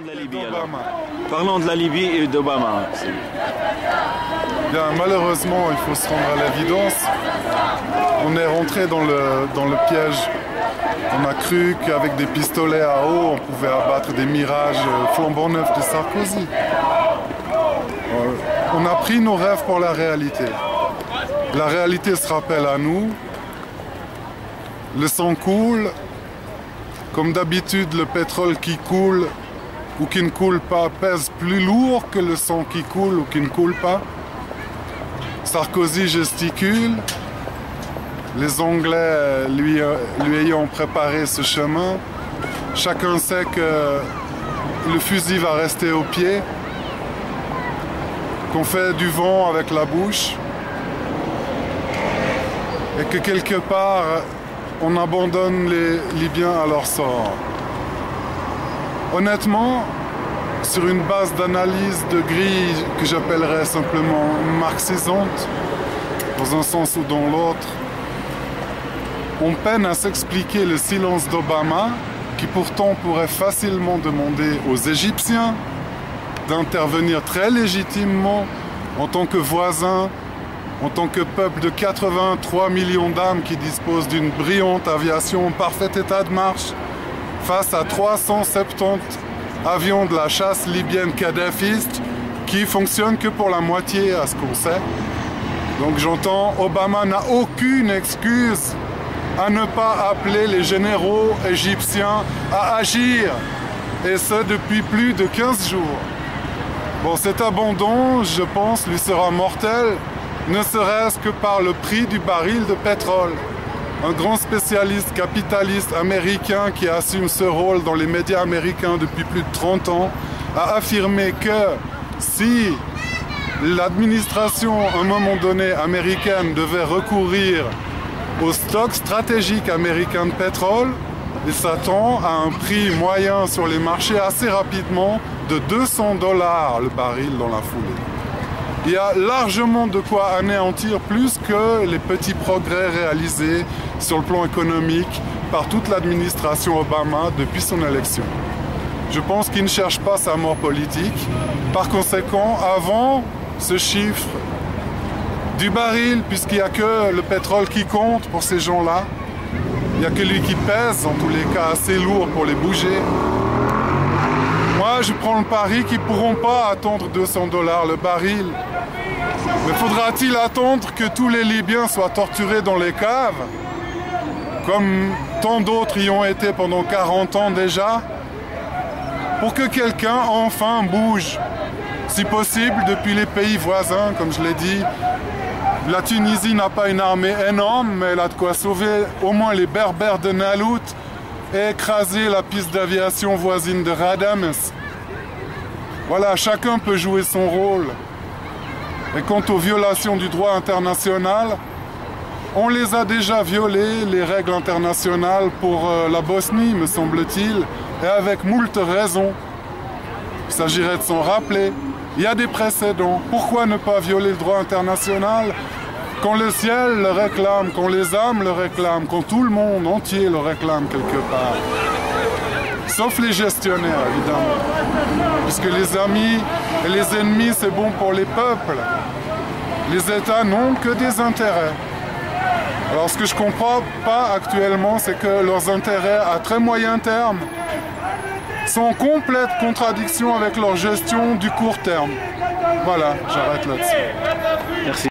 Parlons de la Libye alors. Parlons de la Libye et d'Obama. Bien, malheureusement, il faut se rendre à l'évidence. On est rentré dans le piège. On a cru qu'avec des pistolets à eau, on pouvait abattre des mirages flambant neufs de Sarkozy. On a pris nos rêves pour la réalité. La réalité se rappelle à nous. Le sang coule. Comme d'habitude, le pétrole qui coule ou qui ne coule pas pèse plus lourd que le sang qui coule ou qui ne coule pas. Sarkozy gesticule. Les Anglais lui ayant préparé ce chemin, chacun sait que le fusil va rester au pied, qu'on fait du vent avec la bouche et que quelque part on abandonne les Libyens à leur sort. Honnêtement, sur une base d'analyse de grille que j'appellerais simplement marxisante, dans un sens ou dans l'autre, on peine à s'expliquer le silence d'Obama, qui pourtant pourrait facilement demander aux Égyptiens d'intervenir très légitimement en tant que voisins, en tant que peuple de 83 millions d'âmes qui dispose d'une brillante aviation en parfait état de marche, face à 370 avions de la chasse libyenne kadhafiste qui fonctionnent que pour la moitié à ce qu'on sait. Donc j'entends, Obama n'a aucune excuse à ne pas appeler les généraux égyptiens à agir, et ce depuis plus de 15 jours. Bon, cet abandon, je pense, lui sera mortel, ne serait-ce que par le prix du baril de pétrole. Un grand spécialiste capitaliste américain qui assume ce rôle dans les médias américains depuis plus de 30 ans a affirmé que si l'administration, à un moment donné, américaine devait recourir au stock stratégique américain de pétrole, il s'attend à un prix moyen sur les marchés assez rapidement de 200 $ le baril dans la foulée. Il y a largement de quoi anéantir plus que les petits progrès réalisés sur le plan économique par toute l'administration Obama depuis son élection. Je pense qu'il ne cherche pas sa mort politique. Par conséquent, avant ce chiffre du baril, puisqu'il n'y a que le pétrole qui compte pour ces gens-là, il n'y a que lui qui pèse, en tous les cas assez lourd pour les bouger. Moi, je prends le pari qu'ils ne pourront pas attendre 200 $ le baril. Mais faudra-t-il attendre que tous les Libyens soient torturés dans les caves, comme tant d'autres y ont été pendant 40 ans déjà, pour que quelqu'un enfin bouge, si possible depuis les pays voisins, comme je l'ai dit. La Tunisie n'a pas une armée énorme, mais elle a de quoi sauver au moins les berbères de Nalout et écraser la piste d'aviation voisine de Radames. Voilà, chacun peut jouer son rôle. Et quant aux violations du droit international, on les a déjà violées, les règles internationales pour la Bosnie, me semble-t-il, et avec moult raisons. Il s'agirait de s'en rappeler. Il y a des précédents. Pourquoi ne pas violer le droit international quand le ciel le réclame, quand les âmes le réclament, quand tout le monde entier le réclame quelque part? Sauf les gestionnaires, évidemment. Puisque les amis et les ennemis, c'est bon pour les peuples. Les États n'ont que des intérêts. Alors ce que je ne comprends pas actuellement, c'est que leurs intérêts à très moyen terme sont en complète contradiction avec leur gestion du court terme. Voilà, j'arrête là-dessus. Merci.